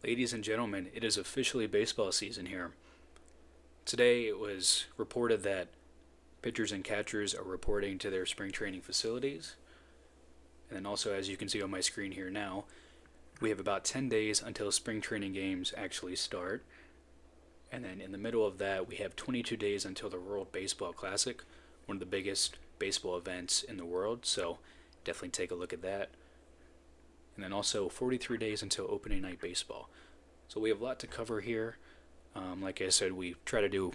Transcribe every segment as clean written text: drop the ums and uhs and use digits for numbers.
Ladies and gentlemen, it is officially baseball season here. Today it was reported that pitchers and catchers are reporting to their spring training facilities. And then also, as you can see on my screen here now, we have about 10 days until spring training games actually start. And then in the middle of that, we have 22 days until the World Baseball Classic, one of the biggest baseball events in the world. So definitely take a look at that. And then also 43 days until opening night baseball. So we have a lot to cover here. Like I said, we try to do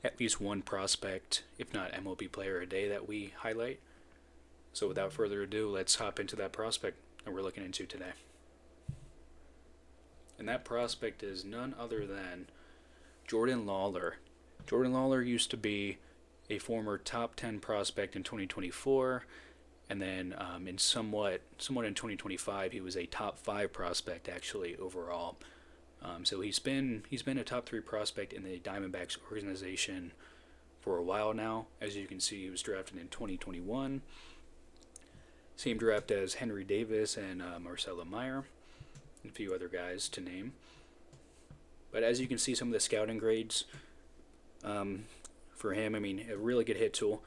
at least one prospect, if not MLB player a day that we highlight. So without further ado, let's hop into that prospect that we're looking into today. And that prospect is none other than Jordan Lawlar. Jordan Lawlar used to be a former top 10 prospect in 2024, and then in somewhat in 2025, he was a top 5 prospect actually overall. So he's been a top 3 prospect in the Diamondbacks organization for a while now. As you can see, he was drafted in 2021. Same draft as Henry Davis and Marcelo Meyer, and a few other guys to name. But as you can see, some of the scouting grades for him, I mean, a really good hit tool,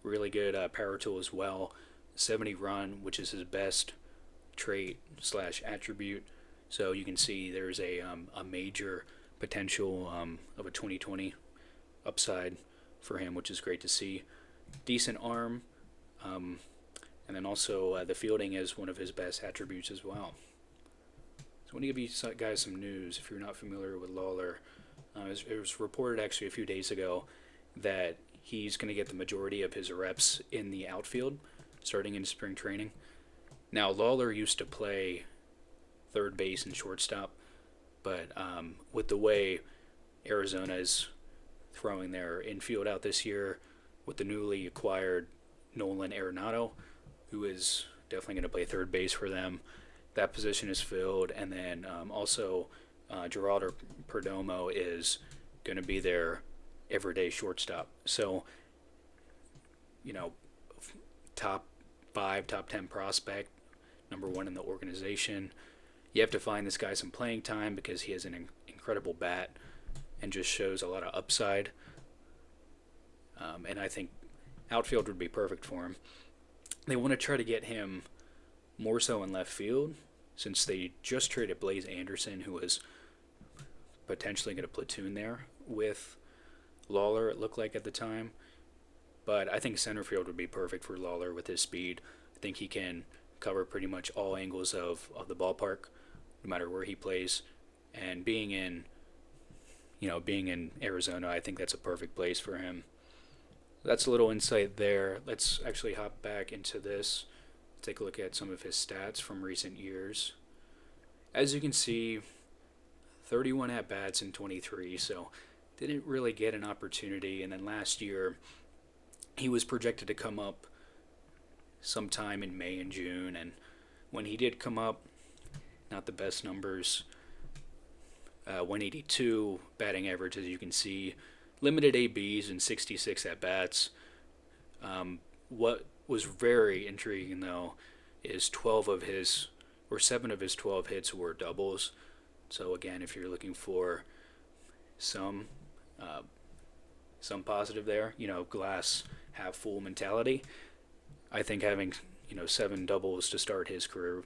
really good power tool as well. 70 run, which is his best trait slash attribute. So you can see there's a major potential of a 2020 upside for him, which is great to see. Decent arm, and then also the fielding is one of his best attributes as well. So I want to give you guys some news if you're not familiar with Lawlar. It was reported actually a few days ago that he's going to get the majority of his reps in the outfield starting in spring training. Now, Lawlar used to play third base and shortstop, but with the way Arizona is throwing their infield out this year with the newly acquired Nolan Arenado, who is definitely going to play third base for them, that position is filled. And then also Geraldo Perdomo is going to be their everyday shortstop. So, you know, top 5, top 10 prospect, number 1 in the organization. You have to find this guy some playing time because he has an incredible bat and just shows a lot of upside. And I think outfield would be perfect for him. They want to try to get him more so in left field since they just traded Blaze Anderson, who was potentially going to platoon there with Lawlar, it looked like at the time. But I think center field would be perfect for Lawlar with his speed. I think he can cover pretty much all angles of the ballpark, no matter where he plays. And being in Arizona, I think that's a perfect place for him. That's a little insight there. Let's actually hop back into this. Take a look at some of his stats from recent years. As you can see, 31 at bats in 23, so didn't really get an opportunity. And then last year, he was projected to come up sometime in May and June, and when he did come up, not the best numbers. 182 batting average, as you can see. Limited ABs and 66 at bats. What was very intriguing though is 7 of his 12 hits were doubles. So again, if you're looking for some positive there, glass half full mentality, I think having 7 doubles to start his career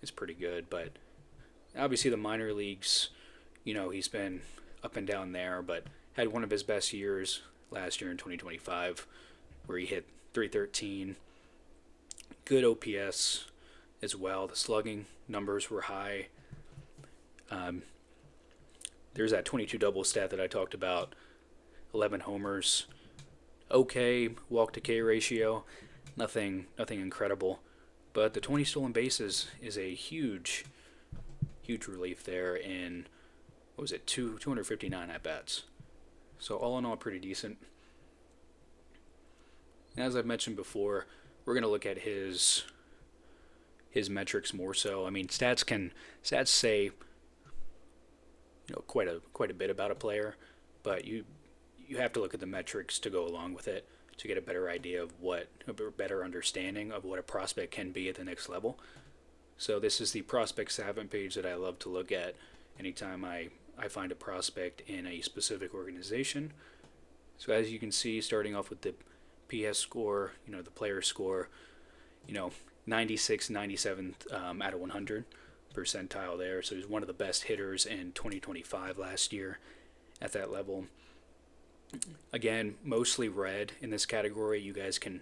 is pretty good. But obviously the minor leagues, he's been up and down there, but had one of his best years last year in 2025 where he hit 313. Good OPS as well. The slugging numbers were high. There's that 22 double stat that I talked about. 11 homers. Okay walk to K ratio. Nothing incredible. But the 20 stolen bases is a huge relief there in, 259 at bats. So all in all, pretty decent. As I've mentioned before, we're going to look at his metrics more so. I mean, stats say quite a bit about a player, but you have to look at the metrics to go along with it to get a better idea of a better understanding of what a prospect can be at the next level. So this is the prospect savant page that I love to look at anytime I find a prospect in a specific organization. So as you can see, starting off with the PS score, the player score, 96, 97th out of 100 percentile there. So he's one of the best hitters in 2025 last year at that level. Again, mostly red in this category. You guys can,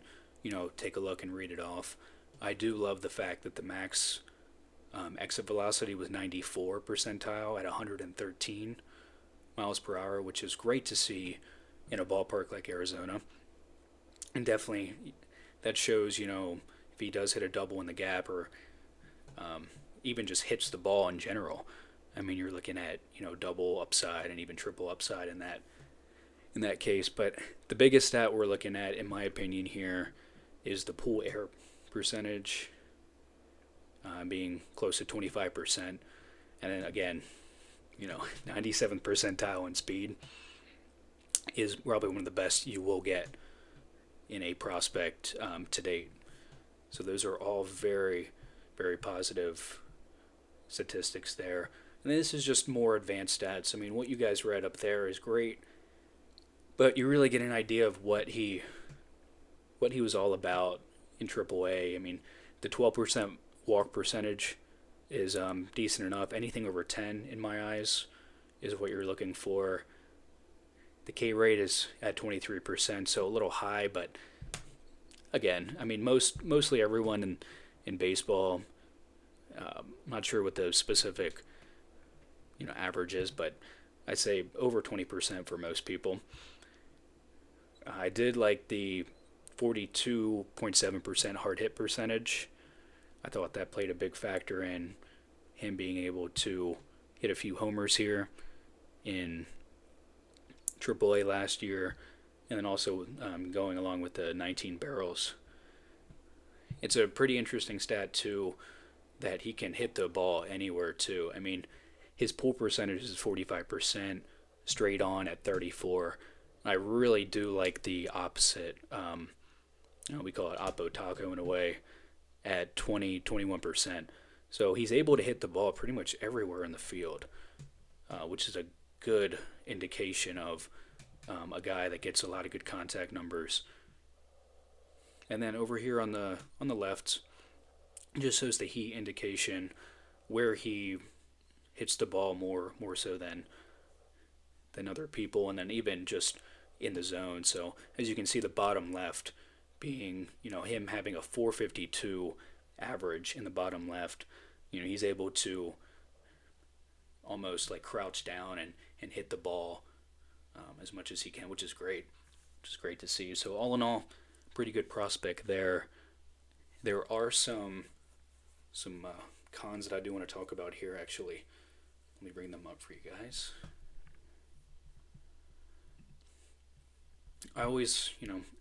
take a look and read it off. I do love the fact that the max exit velocity was 94 percentile at 113 miles per hour, which is great to see in a ballpark like Arizona. And definitely that shows, if he does hit a double in the gap or even just hits the ball in general. I mean, you're looking at, double upside and even triple upside in that case. But the biggest stat we're looking at, in my opinion, here is the pull air percentage being close to 25%. And then again, 97th percentile in speed is probably one of the best you will get in a prospect to date. So those are all very, very positive statistics there. And this is just more advanced stats. I mean, what you guys read up there is great, but you really get an idea of what he was all about in AAA. I mean, the 12% walk percentage is decent enough. Anything over 10 in my eyes is what you're looking for. The K rate is at 23%, so a little high, but again, I mean, mostly everyone in baseball, I'm not sure what the specific average is, but I'd say over 20% for most people. I did like the 42.7% hard hit percentage. I thought that played a big factor in him being able to hit a few homers here in AAA last year, and then also going along with the 19 barrels. It's a pretty interesting stat, too, that he can hit the ball anywhere, too. I mean, his pull percentage is 45%, straight on at 34%. I really do like the opposite. We call it Oppo Taco in a way, at 21%. So he's able to hit the ball pretty much everywhere in the field, which is a good indication of a guy that gets a lot of good contact numbers. And then over here on the left, just shows the heat indication where he hits the ball more so than other people, and then even just in the zone. So as you can see, the bottom left being him having a 452 average in the bottom left. He's able to almost like crouch down and hit the ball as much as he can, which is great. Which is great to see. So all in all, pretty good prospect there. There are some cons that I do want to talk about here, actually. Let me bring them up for you guys. I always,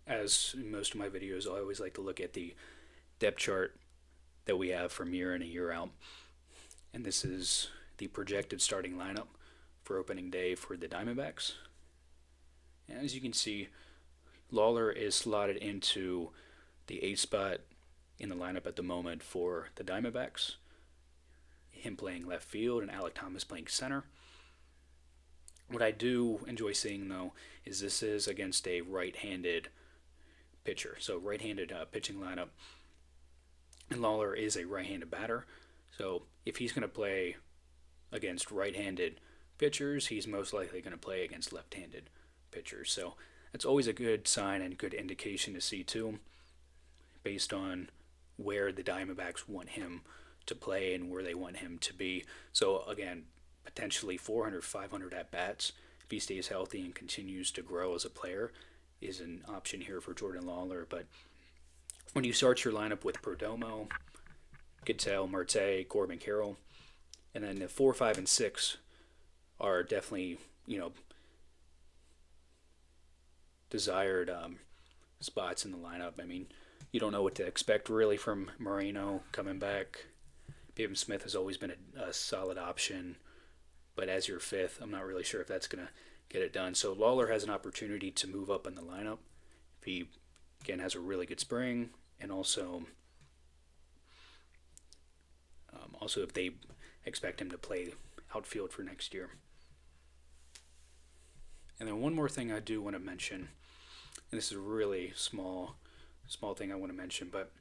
as in most of my videos, I always like to look at the depth chart that we have from year in and year out. And this is the projected starting lineup for opening day for the Diamondbacks. And as you can see, Lawlar is slotted into the 8th spot in the lineup at the moment for the Diamondbacks. Him playing left field and Alek Thomas playing center. What I do enjoy seeing, though, is this is against a right-handed pitcher. So right-handed pitching lineup. And Lawlar is a right-handed batter. So if he's going to play against right-handed pitchers, he's most likely going to play against left-handed pitchers. So that's always a good sign and good indication to see, too, based on where the Diamondbacks want him to play and where they want him to be. So, again, potentially 400, 500 at-bats, if he stays healthy and continues to grow as a player, is an option here for Jordan Lawlar. But when you start your lineup with Perdomo, Ketel, Marte, Corbin Carroll, and then the 4, 5, and 6 are definitely, desired spots in the lineup. I mean, you don't know what to expect really from Moreno coming back. Pavin Smith has always been a solid option, but as your 5th, I'm not really sure if that's going to get it done. So Lawlar has an opportunity to move up in the lineup if he, again, has a really good spring and also Also, if they expect him to play outfield for next year. And then one more thing I do want to mention, and this is a really small thing I want to mention, but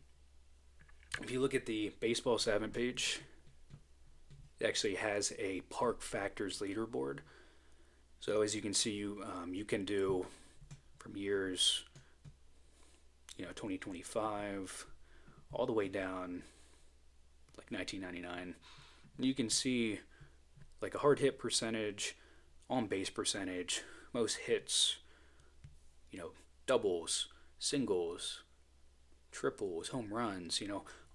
if you look at the Baseball 7 page, it actually has a Park Factors leaderboard. So as you can see, you can do from years, 2025 all the way down like 1999. You can see like a hard hit percentage, on base percentage, most hits, doubles, singles, triples, home runs,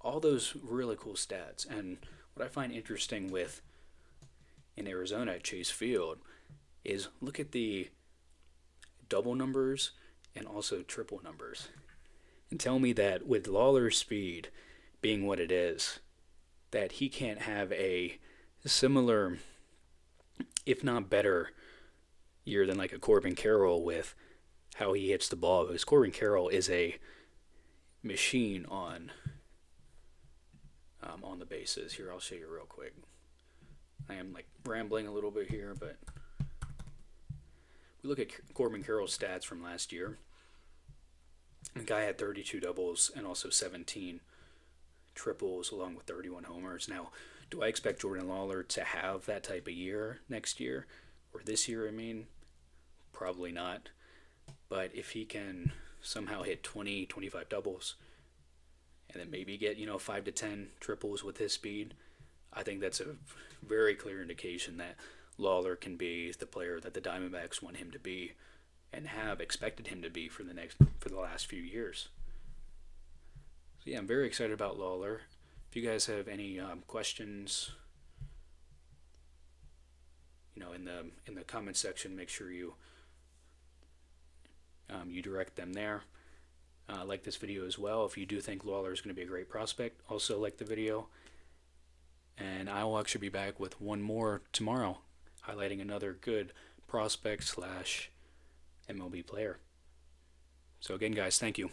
all those really cool stats. And what I find interesting with in Arizona at Chase Field is look at the double numbers and also triple numbers. And tell me that with Lawler's speed being what it is, that he can't have a similar, if not better, year than like a Corbin Carroll with how he hits the ball. Because Corbin Carroll is a machine on the bases. Here, I'll show you real quick. I am like rambling a little bit here, but we look at Corbin Carroll's stats from last year. The guy had 32 doubles and also 17 triples along with 31 homers. Now, do I expect Jordan Lawler to have that type of year next year? Or this year, I mean? Probably not. But if he can somehow hit 20, 25 doubles and then maybe get, 5 to 10 triples with his speed, I think that's a very clear indication that Lawler can be the player that the Diamondbacks want him to be and have expected him to be for the last few years. So yeah, I'm very excited about Lawler. If you guys have any questions, in the comment section, make sure you direct them there. Like this video as well. If you do think Lawler is going to be a great prospect, also like the video. And I will actually be back with one more tomorrow, highlighting another good prospect / MLB player. So again, guys, thank you.